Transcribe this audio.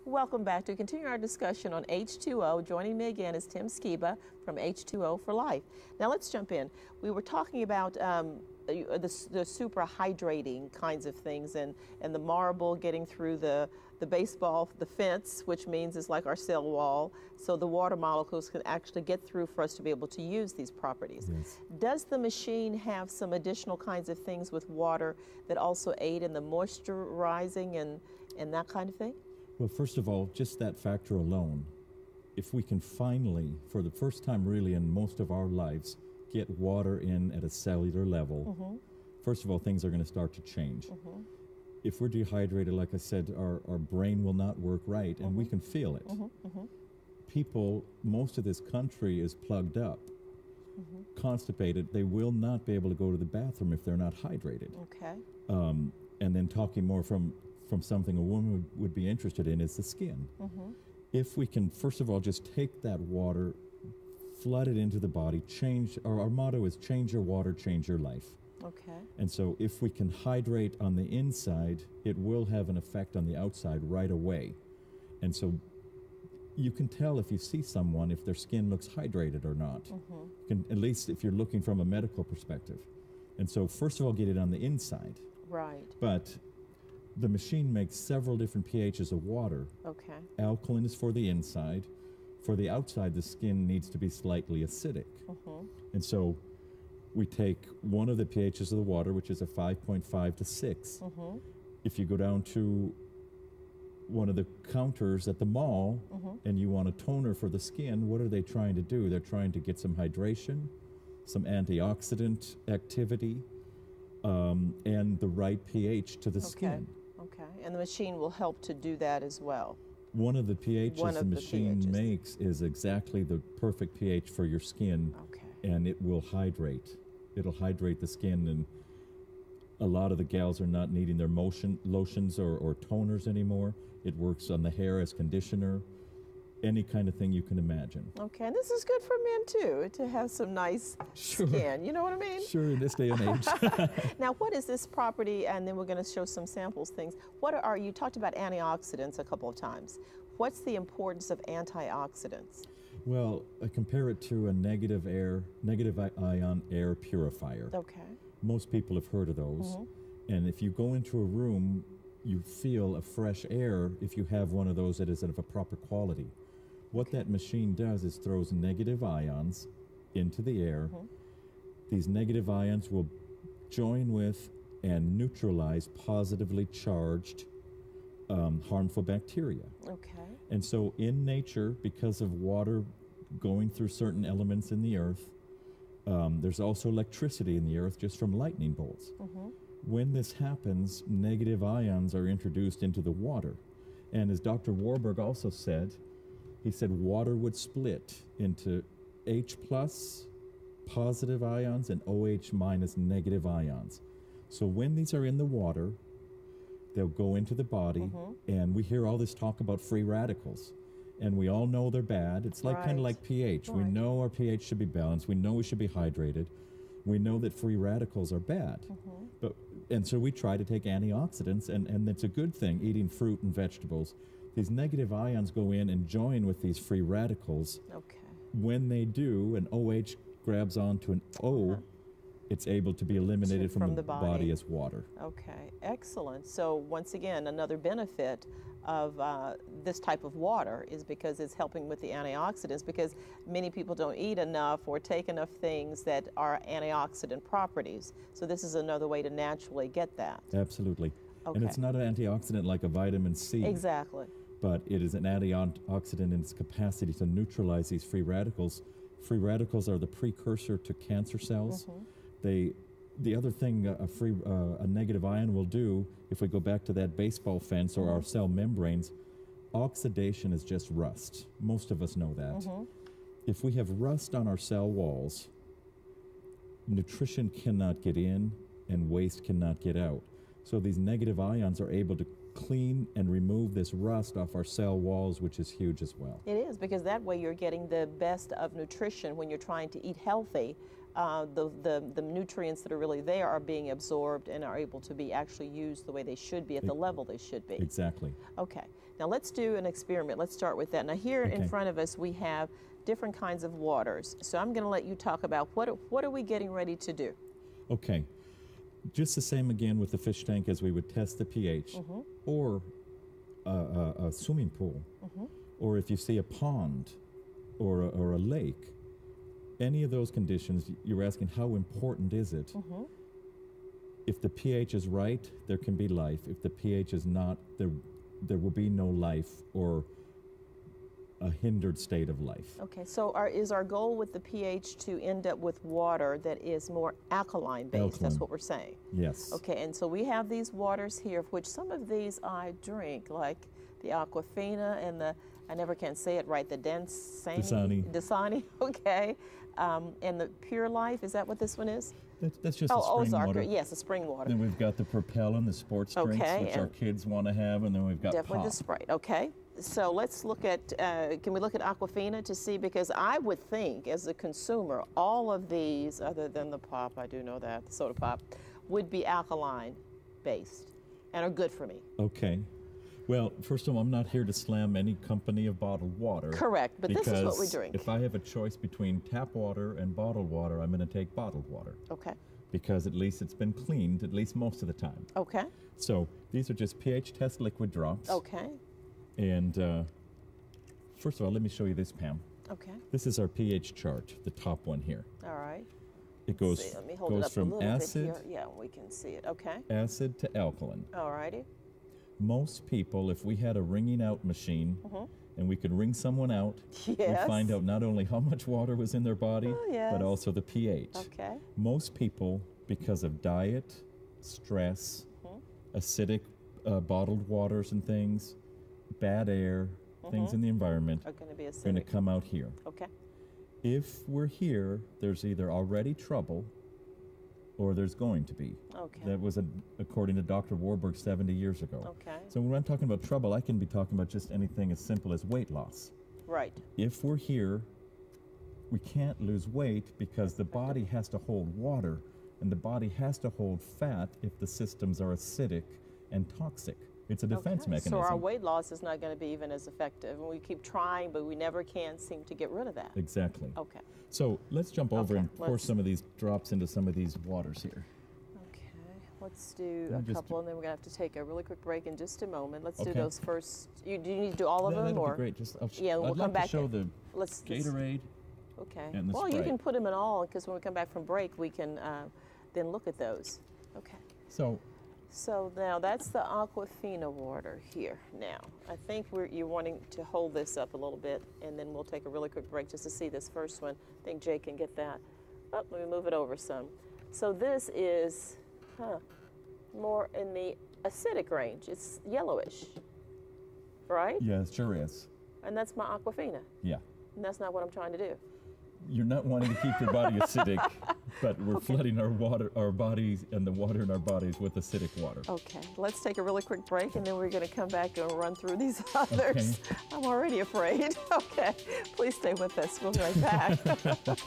Welcome back to continue our discussion on H2O. Joining me again is Tim Skiba from H2O for Life. Now let's jump in. We were talking about the super hydrating kinds of things and the marble getting through the baseball, the fence, which means it's like our cell wall, so the water molecules can actually get through for us to be able to use these properties. Yes. Does the machine have some additional kinds of things with water that also aid in the moisturizing and that kind of thing? Well, first of all, just that factor alone, if we can finally, for the first time really in most of our lives, get water in at a cellular level, first of all, things are going to start to change. If we're dehydrated, like I said, our brain will not work right, and we can feel it. People, most of this country is plugged up, constipated. They will not be able to go to the bathroom if they're not hydrated. Okay. And then talking more from something a woman would be interested in is the skin. If we can, first of all, just take that water, flood it into the body, change, our motto is change your water, change your life. Okay. And so if we can hydrate on the inside, it will have an effect on the outside right away. And so you can tell if you see someone if their skin looks hydrated or not. You can, at least if you're looking from a medical perspective. And so first of all, get it on the inside. Right. But the machine makes several different pHs of water. Okay. Alkaline is for the inside. For the outside, the skin needs to be slightly acidic. And so we take one of the pHs of the water, which is a 5.5 to 6. If you go down to one of the counters at the mall and you want a toner for the skin, what are they trying to do? They're trying to get some hydration, some antioxidant activity, and the right pH to the skin. Okay, and the machine will help to do that as well. One of the pHs the machine makes is exactly the perfect pH for your skin, and it will hydrate. It'll hydrate the skin, and a lot of the gals are not needing their lotions or toners anymore. It works on the hair as conditioner, any kind of thing you can imagine. Okay, and this is good for men too, to have some nice skin, you know what I mean? Sure, in this day and age. Now, what is this property, and then we're going to show some samples things. What are, you talked about antioxidants a couple of times. What's the importance of antioxidants? Well, I compare it to a negative ion air purifier. Okay. Most people have heard of those. And if you go into a room, you feel a fresh air if you have one of those that is of a proper quality. What that machine does is throws negative ions into the air. These negative ions will join with and neutralize positively charged harmful bacteria. Okay. And so in nature, because of water going through certain elements in the earth, there's also electricity in the earth just from lightning bolts. When this happens, negative ions are introduced into the water. And as Dr. Warburg also said, he said water would split into H plus positive ions and OH minus negative ions. So when these are in the water, they'll go into the body, and we hear all this talk about free radicals. And we all know they're bad. It's like kind of like pH. We know our pH should be balanced. We know we should be hydrated. We know that free radicals are bad. And so we try to take antioxidants, and it's a good thing, eating fruit and vegetables. These negative ions go in and join with these free radicals. When they do, an OH grabs onto an O, it's able to be eliminated from the body as water. Okay, excellent. So once again, another benefit of this type of water is because it's helping with the antioxidants, because many people don't eat enough or take enough things that are antioxidant properties. So this is another way to naturally get that. Absolutely. And it's not an antioxidant like a vitamin C. Exactly. But it is an antioxidant in its capacity to neutralize these free radicals. Free radicals are the precursor to cancer cells. The other thing a negative ion will do, if we go back to that baseball fence or our cell membranes, oxidation is just rust. Most of us know that. If we have rust on our cell walls, nutrition cannot get in and waste cannot get out. So these negative ions are able to clean and remove this rust off our cell walls, which is huge as well. It is, because that way you're getting the best of nutrition when you're trying to eat healthy. the nutrients that are really there are being absorbed and are able to be actually used the way they should be at the level they should be. Exactly. Okay. Now let's do an experiment. Let's start with that. Now here in front of us we have different kinds of waters. So I'm going to let you talk about what are we getting ready to do? Okay. Just the same again with the fish tank as we would test the pH, or a swimming pool, or if you see a pond or a lake, any of those conditions, you're asking how important is it? If the pH is right, there can be life. If the pH is not, there will be no life or a hindered state of life. Okay, so is our goal with the pH to end up with water that is more alkaline based? Alkaline. That's what we're saying. Yes. Okay, and so we have these waters here, of which some of these I drink, like the Aquafina and the, I never can say it right, the Dasani, okay, and the Pure Life, is that what this one is? That's just the spring Ozark, water. yes, the spring water. Then we've got the Propel and the sports drinks, which our kids want to have, and then we've got definitely pop. the Sprite. Okay, so let's look at. Can we look at Aquafina to see? Because I would think, as a consumer, all of these, other than the pop, I do know that the soda pop, would be alkaline based and are good for me. Okay. Well, first of all, I'm not here to slam any company of bottled water. Correct, but this is what we drink. If I have a choice between tap water and bottled water, I'm going to take bottled water. Okay. Because at least it's been cleaned, at least most of the time. Okay. So these are just pH test liquid drops. Okay. And first of all, let me show you this, Pam. Okay. This is our pH chart, the top one here. All right. It goes, Let me hold it up from a little acid, bit here. Yeah, we can see it. Okay. acid to alkaline. All righty. Most people, if we had a ringing out machine and we could ring someone out, we'd find out not only how much water was in their body, but also the pH. Okay. Most people, because of diet, stress, acidic bottled waters and things, bad air, things in the environment, Are going to be acidic. going to come out here. Okay. If we're here, there's either already trouble or there's going to be. Okay. That was according to Dr. Warburg 70 years ago. Okay. So when I'm talking about trouble, I can be talking about just anything as simple as weight loss. Right. If we're here, we can't lose weight because the body has to hold water and the body has to hold fat if the systems are acidic and toxic. It's a defense mechanism. So our weight loss is not going to be even as effective. And we keep trying, but we never can seem to get rid of that. Exactly. Okay. So let's jump over and pour some of these drops into some of these waters here. Okay. Let's do a couple, and then we're going to have to take a really quick break in just a moment. Let's do those first. Do you need to do all of them? That'd or? be great. Just, We'll come back to show the let's Gatorade. Okay. And the well, you Sprite. can put them in all, because when we come back from break, we can then look at those. Okay. So now that's the Aquafina water here. Now, I think you're wanting to hold this up a little bit, and then we'll take a really quick break just to see this first one. I think Jay can get that. Oh, let me move it over some. So this is more in the acidic range. It's yellowish, right? Yeah, it sure is. And that's my Aquafina. Yeah. And that's not what I'm trying to do. You're not wanting to keep your body acidic, but we're flooding our bodies, and the water in our bodies with acidic water. Okay, let's take a really quick break, and then we're going to come back and run through these others. I'm already afraid. Okay, please stay with us. We'll be right back.